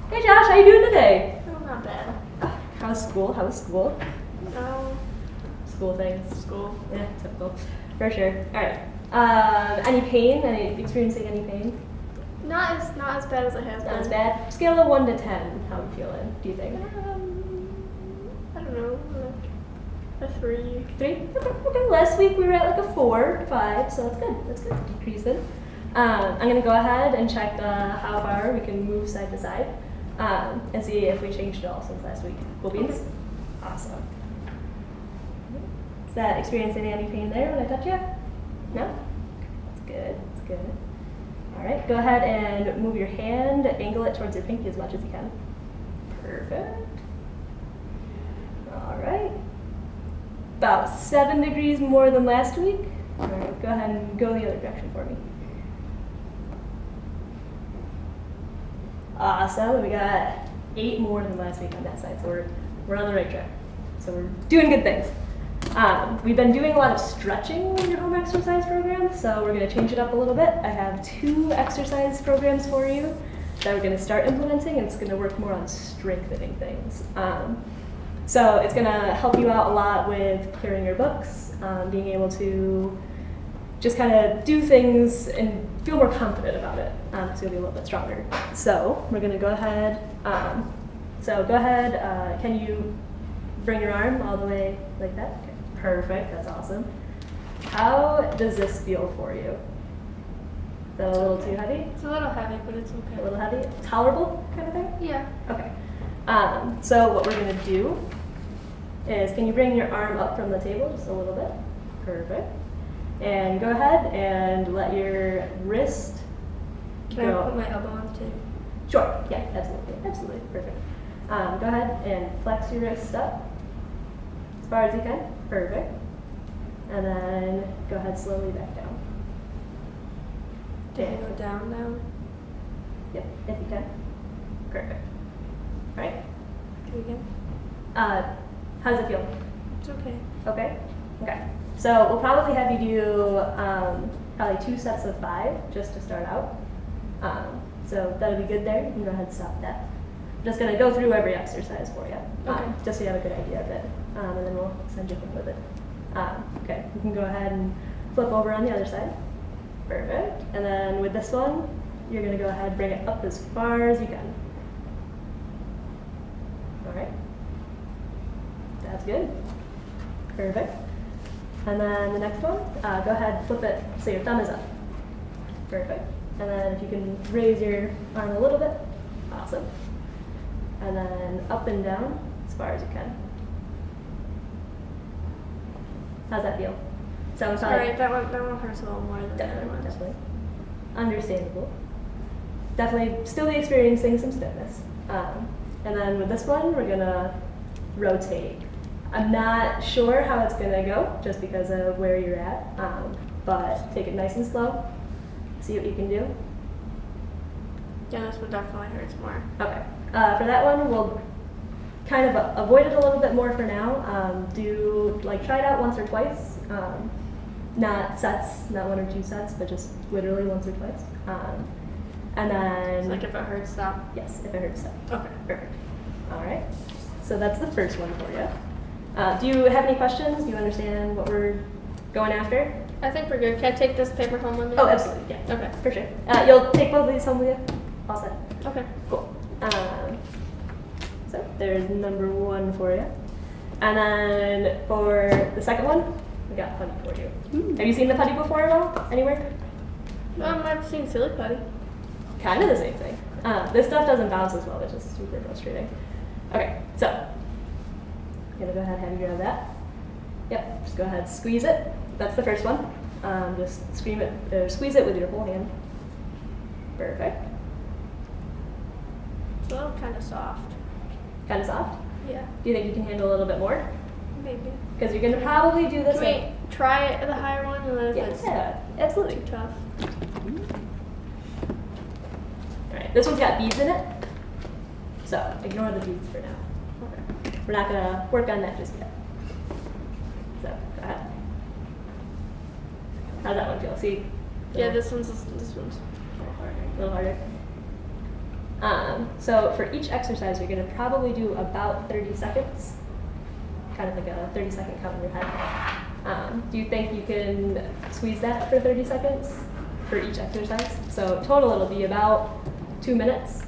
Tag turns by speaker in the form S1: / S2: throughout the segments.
S1: Hey Josh, how you doing today?
S2: Oh, not bad.
S1: How's school? How's school?
S2: No.
S1: School things.
S2: School.
S1: Yeah, typical. For sure. Alright. Any pain? Experiencing any pain?
S2: Not as bad as it has
S1: Not
S2: been.
S1: as bad. Scale of 1 to 10. How you feeling? Do you think?
S2: I don't know. A 3.
S1: 3? Okay. Last week we were at like a 4, 5, so that's good. That's good. Decreasing. I'm gonna go ahead and check how far we can move side to side, and see if we changed at all since last week. Cool beans?
S2: Okay.
S1: Awesome. Is that experiencing any pain there when I touch you? No? That's good. That's good. Alright, go ahead and move your hand, angle it towards your pinky as much as you can. Perfect. Alright. About 7 degrees more than last week. Alright, go ahead and go the other direction for me. Awesome. We got 8 more than last week on that side, so we're on the right track. So we're doing good things. We've been doing a lot of stretching in your home exercise program, so we're going to change it up a little bit. I have 2 exercise programs for you that we're going to start implementing, and it's going to work more on strengthening things. So it's going to help you out a lot with clearing your books, being able to just kind of do things and feel more confident about it, because you'll be a little bit stronger. So we're going to go ahead. Can you bring your arm all the way like that? Okay. Perfect. That's awesome. How does this feel for you? Is that a little too heavy?
S2: It's a little heavy, but it's okay.
S1: A little heavy? Tolerable kind of thing?
S2: Yeah.
S1: Okay. So what we're going to do is, can you bring your arm up from the table just a little bit? Perfect. And go ahead and let your wrist
S2: Can
S1: go.
S2: I put my elbow on the table?
S1: Sure. Yeah, absolutely. Absolutely. Perfect. Go ahead and flex your wrist up as far as you can. Perfect. And then go ahead slowly back down.
S2: Can I go down?
S1: Yep, if you can. Perfect. Right?
S2: Do it again?
S1: How does it feel?
S2: It's okay.
S1: Okay? Okay. So we'll probably have you do probably 2 sets of 5 just to start out. So that'll be good there. You can go ahead and stop that. I'm just going to go through every exercise for you,
S2: Okay.
S1: just so you have a good idea of it. And then we'll send you home with it. Okay, you can go ahead and flip over on the other side. Perfect. And then with this one, you're going to go ahead and bring it up as far as you can. All right. That's good. Perfect. And then the next one, go ahead, flip it so your thumb is up. Perfect. And then if you can raise your arm a little bit, awesome. And then up and down as far as you can. How's that feel? Sounds
S2: All right, that one hurts a little more than the other
S1: Definitely,
S2: ones.
S1: definitely. Understandable. Definitely still be experiencing some stiffness. And then with this one, we're gonna rotate. I'm not sure how it's gonna go just because of where you're at, but take it nice and slow. See what you can do.
S2: Yeah, this one definitely hurts more.
S1: Okay. For that one, we'll kind of avoid it a little bit more for now. Try it out once or twice. Not sets, not 1 or 2 sets, but just literally once or twice. And then.
S2: It's like if it hurts, stop.
S1: Yes, if it hurts, stop.
S2: Okay.
S1: Perfect. All right. So that's the first one for you. Do you have any questions? Do you understand what we're going after?
S2: I think we're good. Can I take this paper home with me?
S1: Oh, absolutely. Yeah.
S2: Okay.
S1: For sure. You'll take both of these home with you? All set.
S2: Okay.
S1: Cool. So there's number 1 for you. And then for the second one, we got putty for you. Have you seen the putty before at all? Anywhere?
S2: I've seen silly putty.
S1: Kind of the same thing. This stuff doesn't bounce as well, which is super frustrating. Okay, so I'm gonna go ahead and have you grab that. Yep, just go ahead, squeeze it. That's the first one. Just squeeze it with your whole hand. Perfect.
S2: It's a little kind of soft.
S1: Kind of soft.
S2: Yeah.
S1: Do you think you can handle a little bit more?
S2: Maybe.
S1: Because you're gonna probably do this.
S2: Can we try the higher one and then if it's
S1: Yeah, absolutely.
S2: too tough?
S1: All right, this one's got beads in it, so ignore the beads for now.
S2: Okay.
S1: We're not gonna work on that just yet. So go ahead. How's that one feel? See?
S2: Yeah, this one's
S1: a little harder. So for each exercise, you're going to probably do about 30 seconds, kind of like a 30-second count in your head. Do you think you can squeeze that for 30 seconds for each exercise? So total, it'll be about 2 minutes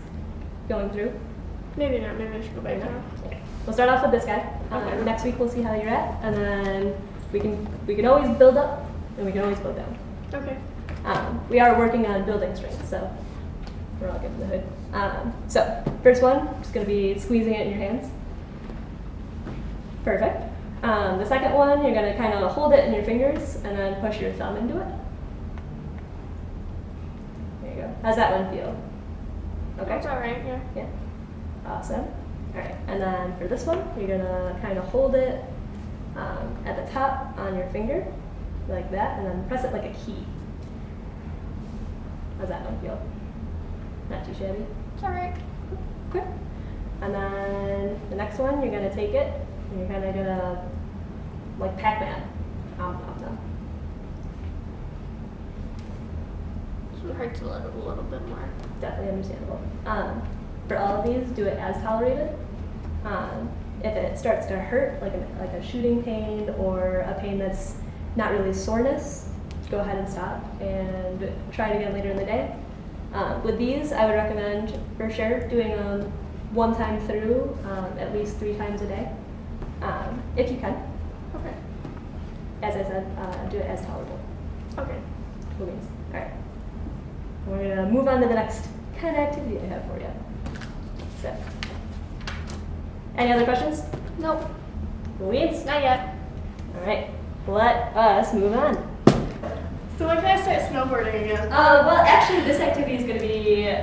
S1: going through.
S2: Maybe not. Maybe I should go back now.
S1: Okay. We'll start off with this guy.
S2: Okay.
S1: Next week we'll see how you're at, and then we can always build up, and we can always build down.
S2: Okay.
S1: We are working on building strength, so we're all good in the hood. So first one, just gonna be squeezing it in your hands. Perfect. The second one, you're gonna kind of hold it in your fingers and then push your thumb into it. There you go. How's that one feel? Okay.
S2: That's all right. Yeah.
S1: Yeah. Awesome. All right. And then for this one, you're gonna kind of hold it at the top on your finger, like that, and then press it like a key. How's that one feel? Not too shabby.
S2: It's all right.
S1: Okay. And then the next one, you're gonna take it and you're kind of gonna, like Pac-Man.
S2: So it hurts a little bit more.
S1: Definitely understandable. For all of these, do it as tolerated. If it starts to hurt, like a shooting pain or a pain that's not really soreness, go ahead and stop and try it again later in the day. With these, I would recommend for sure doing them one time through, at least 3 times a day, if you can.
S2: Okay.
S1: As I said, do it as tolerable.
S2: Okay.
S1: Cool beans. All right. We're gonna move on to the next kind of activity I have for you. So, any other questions?
S2: Nope.
S1: Cool beans.
S2: Not yet.
S1: All right. Let us move on.
S2: So when can I start snowboarding again?
S1: Well, actually, this activity is going to be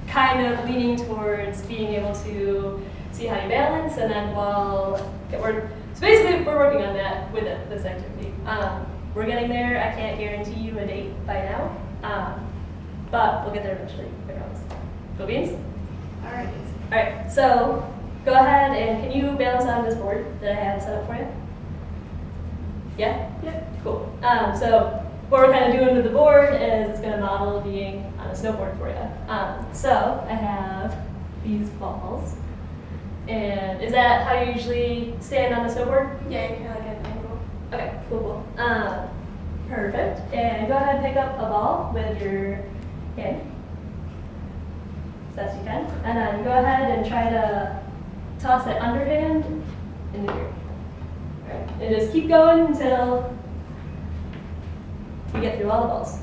S1: kind of leaning towards being able to see how you balance, and then so basically we're working on that with this activity. We're getting there. I can't guarantee you a date by now, but we'll get there eventually. I promise. Cool beans.
S2: All right.
S1: All right. So go ahead and can you balance on this board that I have set up for you? Yeah.
S2: Yep.
S1: Cool. So what we're kind of doing with the board is it's going to model being on a snowboard for you. So I have these balls. And is that how you usually stand on the snowboard?
S2: Yeah, you can like at an angle.
S1: Okay, cool. Perfect. And go ahead and pick up a ball with your hand as best you can. And then go ahead and try to toss it underhand into here. All right. And just keep going until you get through all the balls.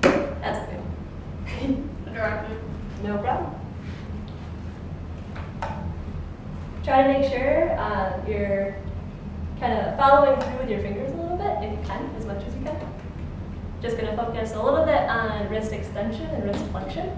S1: That's okay. No problem. Try to make sure you're kind of following through with your fingers a little bit, if you can, as much as you can. Just going to focus a little bit on wrist extension and wrist flexion.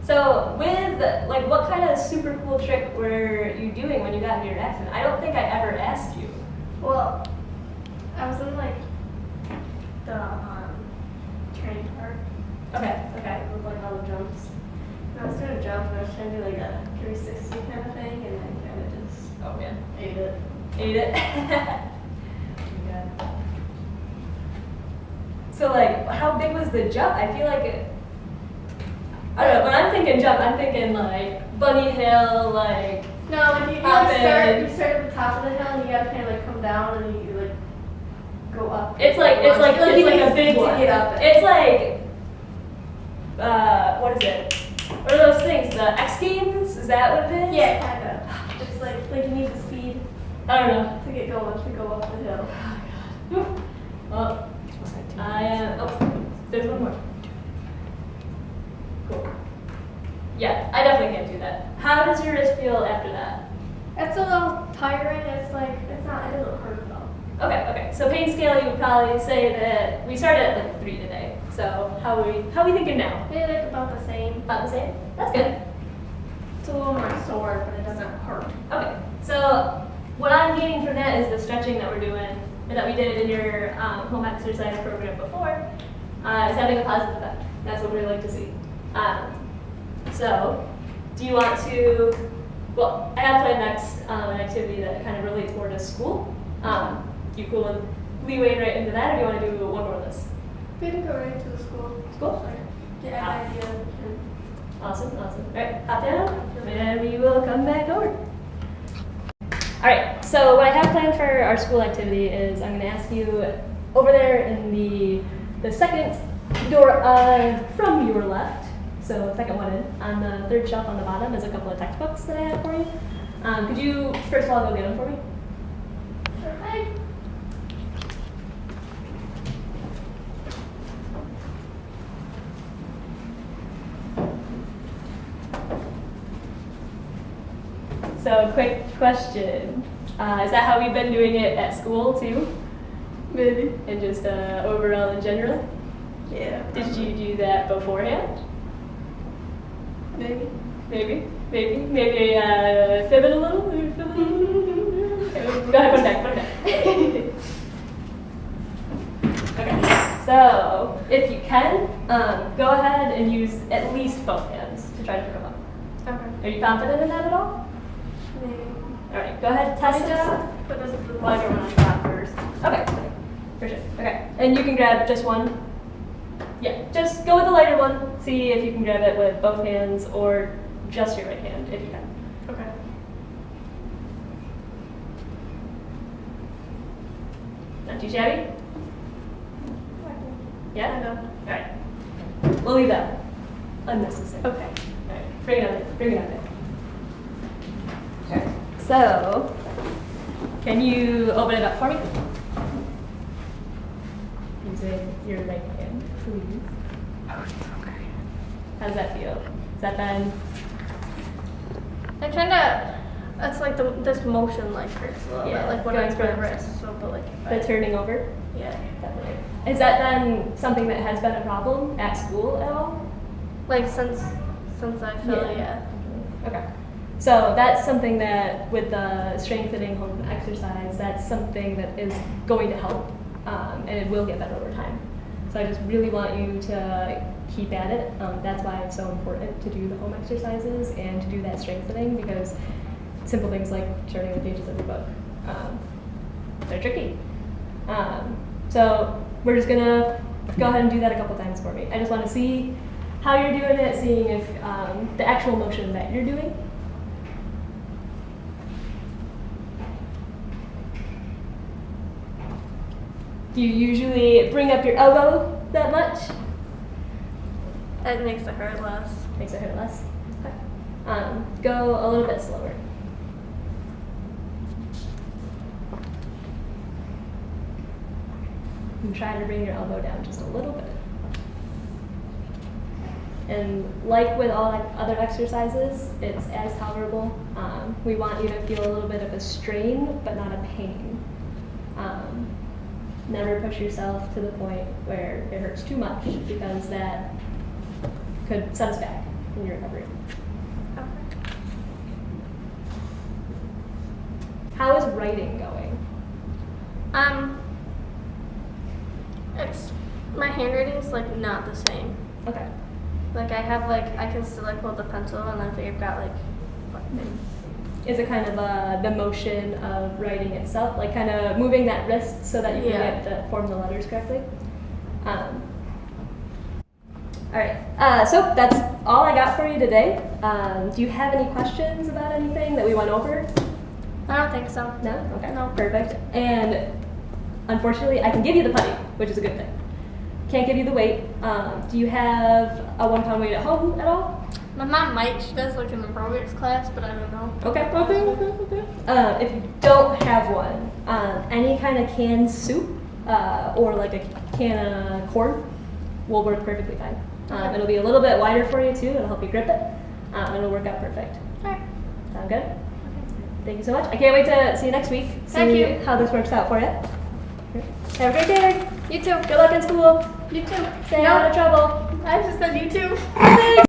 S1: So with, like, what kind of super cool trick were you doing when you got into your accident? I don't think I ever asked you.
S2: Well, I was in like the training park.
S1: Okay.
S2: With like all the jumps. And I was doing a jump and I was trying to do like a 360 kind of thing, and I kind of just
S1: Oh man.
S2: ate it.
S1: Ate it. Yeah. So like, how big was the jump? I feel like I don't know, when I'm thinking jump, I'm thinking like bunny hill, like
S2: No, like you start at the top of the hill and you gotta kind of like come down and you like go up.
S1: it's like
S2: you
S1: a
S2: need
S1: big
S2: to
S1: one.
S2: get up it.
S1: It's like what is it? What are those things? The X Games? Is that what it is?
S2: Yeah, kind of. It's like you need the speed
S1: I don't know.
S2: to get going to go up the hill.
S1: Well, I am. Oh, there's one more. Cool. Yeah, I definitely can't do that. How does your wrist feel after that?
S2: It's a little tiring. It doesn't hurt though.
S1: Okay. So pain scale, you would probably say that we started at like 3 today. So how are we thinking now?
S2: Maybe like about the same.
S1: About the same? That's good.
S2: It's a little more sore, but it doesn't hurt.
S1: Okay. So what I'm gaining from that is the stretching that we're doing and that we did in your home exercise program before is having a positive effect. That's what we like to see. So, do you want to, well, I have planned next an activity that kind of relates more to school. You cool with leeway right into that, or do you want to do one more of this?
S2: We can go right to the school.
S1: School?
S2: Get an idea.
S1: Awesome, awesome. All right, hop down, and we will come back over. All right, so what I have planned for our school activity is I'm going to ask you over there in the second door from your left, so second one in, on the third shelf on the bottom is a couple of textbooks that I have for you. Could you first of all go get them for me?
S2: Okay.
S1: So, quick question. Is that how we've been doing it at school too?
S2: Maybe.
S1: And just overall in general?
S2: Yeah.
S1: Did you do that beforehand?
S2: Maybe.
S1: Maybe fib it a little? Go ahead, put it back. Okay, so if you can, go ahead and use at least both hands to try to pick them up.
S2: Okay.
S1: Are you confident in that at all?
S2: Maybe.
S1: All right, go ahead, test it out.
S2: Put this the
S1: Lighter one on top first. Okay, for sure. Okay, and you can grab just one. Yeah, just go with the lighter one. See if you can grab it with both hands or just your right hand, if you can.
S2: Okay.
S1: Not too shabby? Yeah?
S2: I know.
S1: All right. We'll leave that unnecessary.
S2: Okay.
S1: All right, bring it on. Bring it on. Okay. So, can you open it up for me? Using your right hand, please.
S3: Okay.
S1: How does that feel? Has that been?
S2: I kind of, it's like this motion like hurts a little
S1: Yeah,
S2: bit, like when
S1: going
S2: I my
S1: from
S2: wrist. So, but like if
S1: The turning over?
S2: yeah,
S1: Definitely. Is that then something that has been a problem at school at all?
S2: like since I feel yeah.
S1: Okay. So that's something that with the strengthening home exercise, that's something that is going to help, and it will get better over time. So I just really want you to keep at it. That's why it's so important to do the home exercises and to do that strengthening, because simple things like turning the pages of your book, they're tricky. So we're just gonna go ahead and do that a couple times for me. I just want to see how you're doing it, seeing if the actual motion that you're doing. Do you usually bring up your elbow that much?
S2: It makes it hurt less.
S1: Makes it hurt less. Okay. Go a little bit slower. And try to bring your elbow down just a little bit. And like with all other exercises, it's as tolerable. We want you to feel a little bit of a strain, but not a pain. Never push yourself to the point where it hurts too much, because that could set us back in your recovery.
S2: Okay.
S1: How is writing going?
S2: It's my handwriting's like not the same.
S1: Okay.
S2: Like I have like I can still like hold the pencil and I think I've got like
S1: Is it kind of the motion of writing itself, like kind of moving that wrist so that you can
S2: Yeah.
S1: get to form the letters correctly? All right. So that's all I got for you today. Do you have any questions about anything that we went over?
S2: I don't think so.
S1: No? Okay.
S2: No.
S1: Perfect. And unfortunately, I can give you the putty, which is a good thing. Can't give you the weight. Do you have a 1 pound weight at home at all?
S2: My mom might. She does like in the aerobics class, but I don't know.
S1: Okay. If you don't have one, any kind of canned soup or like a can of corn will work perfectly fine. It'll be a little bit wider for you too. It'll help you grip it. It'll work out perfect.
S2: Alright.
S1: Sound good? Thank you so much. I can't wait to see you next week.
S2: Thank
S1: See
S2: you.
S1: how this works out for you. Have a great day.
S2: You too.
S1: Good luck in school.
S2: You too.
S1: Stay out of trouble.
S2: I just said you too.
S1: Thanks.